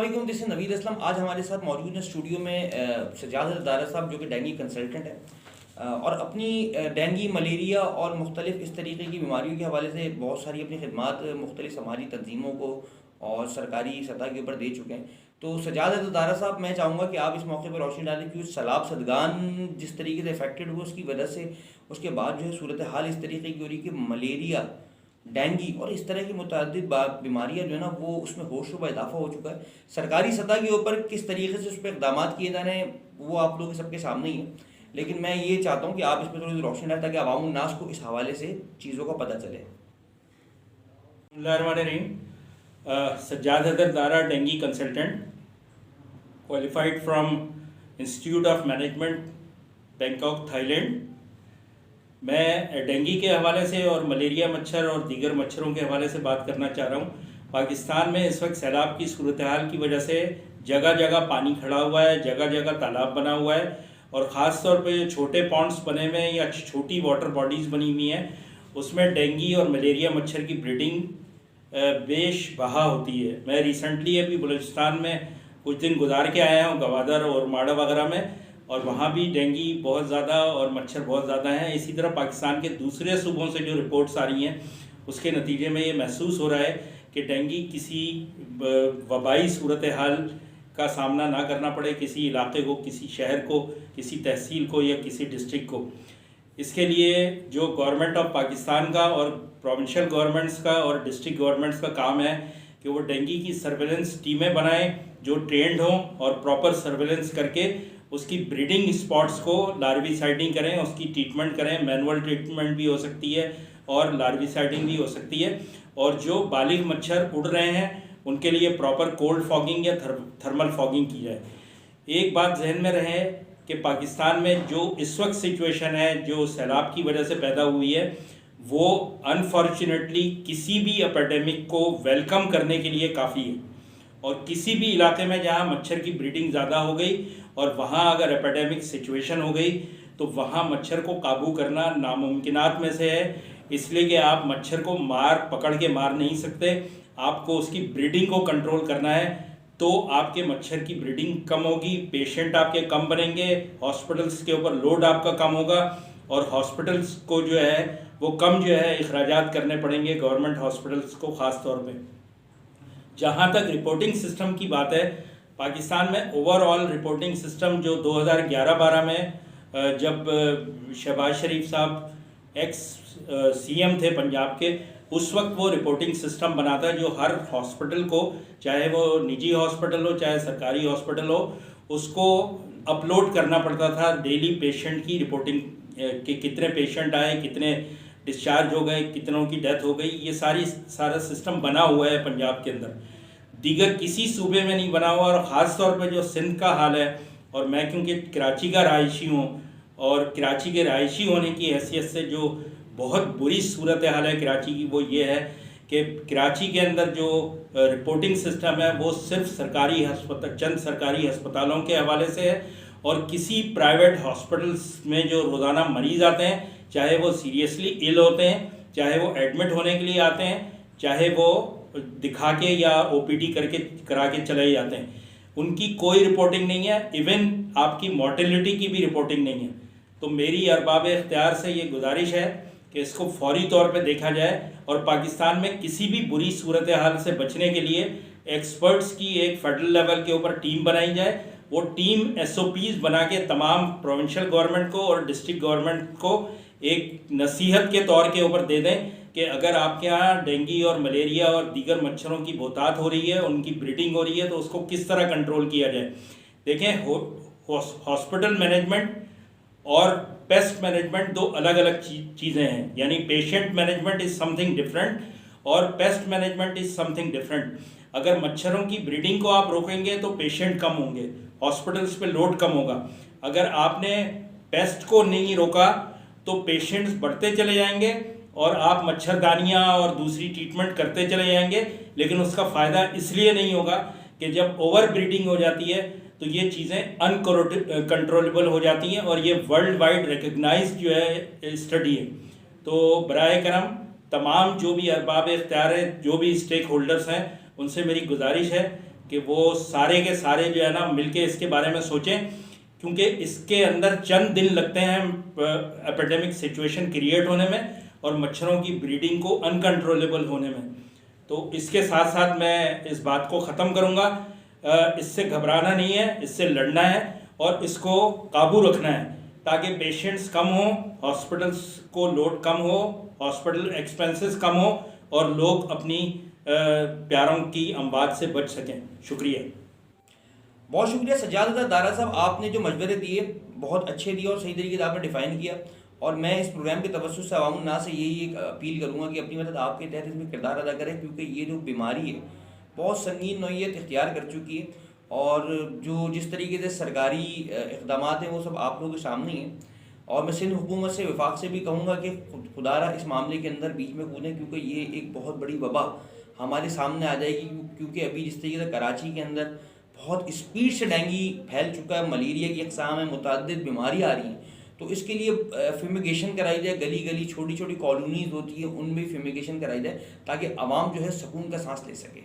अस्सलाम, this is Naveed Aslam. आज हमारे साथ मौजूद है स्टूडियो में सज्जाद दारा साहब, जो कि डेंगी कंसल्टेंट है और अपनी डेंगी, मलेरिया और मुख्तलिफ इस तरीके की बीमारियों के हवाले से बहुत सारी अपनी खिदमात मुख्तलिफ समाजी तंजीमों को और सरकारी सतह के ऊपर दे चुके हैं। तो सज्जाद दारा साहब, मैं चाहूँगा कि आप इस मौके पर रोशनी डालें कि उस सैलाब सदगान जिस तरीके से अफेक्टेड हुए उसकी वजह से उसके बाद जो है सूरत हाल इस तरीके की हो रही कि मलेरिया, डेंगी और इस तरह की मुतअद्दिद बीमारियाँ जो है ना वो उसमें होशरुबा इजाफा हो चुका है। सरकारी सतह के ऊपर किस तरीके से उस पर इकदाम किए जा रहे हैं वो आप लोग सबके सामने ही है, लेकिन मैं ये चाहता हूँ कि आप इस पर थोड़ी सी रोशनी डालें ताकि अवाम उन्नास को इस हवाले से चीज़ों का पता चले। सज्जाद हैदर दारा, डेंगी consultant, qualified from institute of management, Bangkok, Thailand. मैं डेंगी के हवाले से और मलेरिया मच्छर और दीगर मच्छरों के हवाले से बात करना चाह रहा हूँ। पाकिस्तान में इस वक्त सैलाब की सूरत हाल की वजह से जगह जगह पानी खड़ा हुआ है, जगह जगह तालाब बना हुआ है और ख़ास तौर पे जो छोटे पॉन्ड्स बने हुए हैं या छोटी वाटर बॉडीज़ बनी हुई हैं उसमें डेंगी और मलेरिया मच्छर की ब्रीडिंग बेशबहा होती है। मैं रिसेंटली अभी बलूचिस्तान में कुछ दिन गुजार के आया हूँ, गवादर और माड़ा वगैरह में, और वहाँ भी डेंगी बहुत ज़्यादा और मच्छर बहुत ज़्यादा हैं। इसी तरह पाकिस्तान के दूसरे सूबों से जो रिपोर्ट्स आ रही हैं उसके नतीजे में ये महसूस हो रहा है कि डेंगी किसी वबाई सूरत हाल का सामना ना करना पड़े किसी इलाके को, किसी शहर को, किसी तहसील को या किसी डिस्ट्रिक्ट को। इसके लिए जो गवर्नमेंट ऑफ पाकिस्तान का और प्रोविंशियल गवर्नमेंट्स का और डिस्ट्रिक्ट गवर्नमेंट्स का काम है कि वो डेंगी की सर्वेलेंस टीमें बनाएं जो ट्रेंड हों और प्रॉपर सर्वेलेंस करके उसकी ब्रीडिंग स्पॉट्स को लार्विसाइडिंग करें, उसकी ट्रीटमेंट करें। मैनुअल ट्रीटमेंट भी हो सकती है और लार्विसाइडिंग भी हो सकती है। और जो बालिग मच्छर उड़ रहे हैं उनके लिए प्रॉपर कोल्ड फॉगिंग या थर्मल फॉगिंग की जाए। एक बात जहन में रहे कि पाकिस्तान में जो इस वक्त सिचुएशन है जो सैलाब की वजह से पैदा हुई है वो अनफॉर्चुनेटली किसी भी एपिडेमिक को वेलकम करने के लिए काफ़ी है। और किसी भी इलाके में जहाँ मच्छर की ब्रीडिंग ज़्यादा हो गई और वहाँ अगर एपिडेमिक सिचुएशन हो गई तो वहाँ मच्छर को काबू करना नामुमकिनात में से है, इसलिए कि आप मच्छर को पकड़ के मार नहीं सकते, आपको उसकी ब्रीडिंग को कंट्रोल करना है। तो आपके मच्छर की ब्रीडिंग कम होगी, पेशेंट आपके कम बनेंगे, हॉस्पिटल्स के ऊपर लोड आपका कम होगा और हॉस्पिटल्स को जो है वो कम जो है अखराजात करने पड़ेंगे गवर्नमेंट हॉस्पिटल्स को ख़ास तौर पे। जहाँ तक रिपोर्टिंग सिस्टम की बात है, पाकिस्तान में ओवरऑल रिपोर्टिंग सिस्टम जो 2011-12 में जब शहबाज शरीफ साहब एक्स सीएम थे पंजाब के, उस वक्त वो रिपोर्टिंग सिस्टम बना था जो हर हॉस्पिटल को, चाहे वो निजी हॉस्पिटल हो चाहे सरकारी हॉस्पिटल हो, उसको अपलोड करना पड़ता था डेली पेशेंट की रिपोर्टिंग कि कितने पेशेंट आए, कितने डिस्चार्ज हो गए, कितनों की डेथ हो गई। ये सारा सिस्टम बना हुआ है पंजाब के अंदर, दीगर किसी सूबे में नहीं बना हुआ। और ख़ास तौर पर जो सिंध का हाल है, और मैं क्योंकि कराची का रहायशी हूँ और कराची के रहायशी होने की हैसियत से जो बहुत बुरी सूरत हाल है कराची की, वो ये है कि कराची के अंदर जो रिपोर्टिंग सिस्टम है वो सिर्फ चंद सरकारी अस्पतालों के हवाले से है और किसी प्राइवेट हॉस्पिटल्स में जो रोज़ाना मरीज़ आते हैं, चाहे वो सीरियसली इल होते हैं, चाहे वो एडमिट होने के लिए आते हैं, चाहे वो दिखा के या ओपीडी करा के चले जाते हैं, उनकी कोई रिपोर्टिंग नहीं है। इवन आपकी मॉर्टेलिटी की भी रिपोर्टिंग नहीं है। तो मेरी अरबाब इख्तियार से ये गुजारिश है कि इसको फौरी तौर पे देखा जाए और पाकिस्तान में किसी भी बुरी सूरत हाल से बचने के लिए एक्सपर्ट्स की एक फेडरल लेवल के ऊपर टीम बनाई जाए। वो टीम SOPs बना के तमाम प्रोविंशियल गवर्नमेंट को और डिस्ट्रिक्ट गवर्नमेंट को एक नसीहत के तौर के ऊपर दे दें कि अगर आपके यहाँ डेंगी और मलेरिया और दीगर मच्छरों की बहुतात हो रही है, उनकी ब्रीडिंग हो रही है, तो उसको किस तरह कंट्रोल किया जाए। देखें, हॉस्पिटल मैनेजमेंट और पेस्ट मैनेजमेंट दो अलग अलग चीज़ें हैं। यानी patient management is something different और pest management is something different. अगर मच्छरों की ब्रीडिंग को आप रोकेंगे तो पेशेंट कम होंगे, हॉस्पिटल्स पे लोड कम होगा। अगर आपने पेस्ट को नहीं रोका तो पेशेंट्स बढ़ते चले जाएंगे और आप मच्छरदानियाँ और दूसरी ट्रीटमेंट करते चले जाएंगे, लेकिन उसका फ़ायदा इसलिए नहीं होगा कि जब ओवर ब्रीडिंग हो जाती है तो ये चीज़ें अनकंट्रोलेबल हो जाती हैं और ये वर्ल्ड वाइड रिकग्नाइज जो है स्टडी है। तो बराए करम तमाम जो भी अरबाब इख्तियार हैं, जो भी स्टेक होल्डर्स हैं, उनसे मेरी गुजारिश है कि वो सारे के सारे जो है ना मिलके इसके बारे में सोचें, क्योंकि इसके अंदर चंद दिन लगते हैं एपिडेमिक सिचुएशन क्रिएट होने में और मच्छरों की ब्रीडिंग को अनकंट्रोलेबल होने में। तो इसके साथ साथ मैं इस बात को ख़त्म करूँगा, इससे घबराना नहीं है, इससे लड़ना है और इसको काबू रखना है ताकि पेशेंट्स कम हो, हॉस्पिटल्स को लोड कम हो, हॉस्पिटल एक्सपेंसेस कम हो और लोग अपनी प्यारों की अमवात से बच सकें। शुक्रिया। बहुत शुक्रिया सज्जाद दारा साहब, आपने जो मशवरे दिए बहुत अच्छे दिए और सही तरीके से आपने डिफ़ाइन किया। और मैं इस प्रोग्राम के तवज्जुह से अवाम उन्नास से यही एक अपील करूँगा कि अपनी मदद आपके तहत इसमें किरदार अदा करें, क्योंकि ये जो बीमारी है बहुत संगीन नौइयत इख्तियार कर चुकी है और जो जिस तरीके से सरकारी इक़दाम हैं वो सब आप लोगों के सामने हैं। और मैं सिंध हुकूमत से, वफाक से भी कहूँगा कि खुदारा इस मामले के अंदर बीच में कूदें, क्योंकि ये एक बहुत बड़ी वबा हमारे सामने आ जाएगी। क्योंकि अभी जिस तरीके से कराची के अंदर बहुत स्पीड से डेंगू फैल चुका है, मलेरिया की अक़साम है, मुतअद्दिद बीमारियाँ आ रही हैं, तो इसके लिए फिमिगेशन कराई जाए। गली गली छोटी छोटी कॉलोनीज़ होती है उनमें फिमिगेशन कराई जाए ताकि आवाम जो है सुकून का सांस ले सके।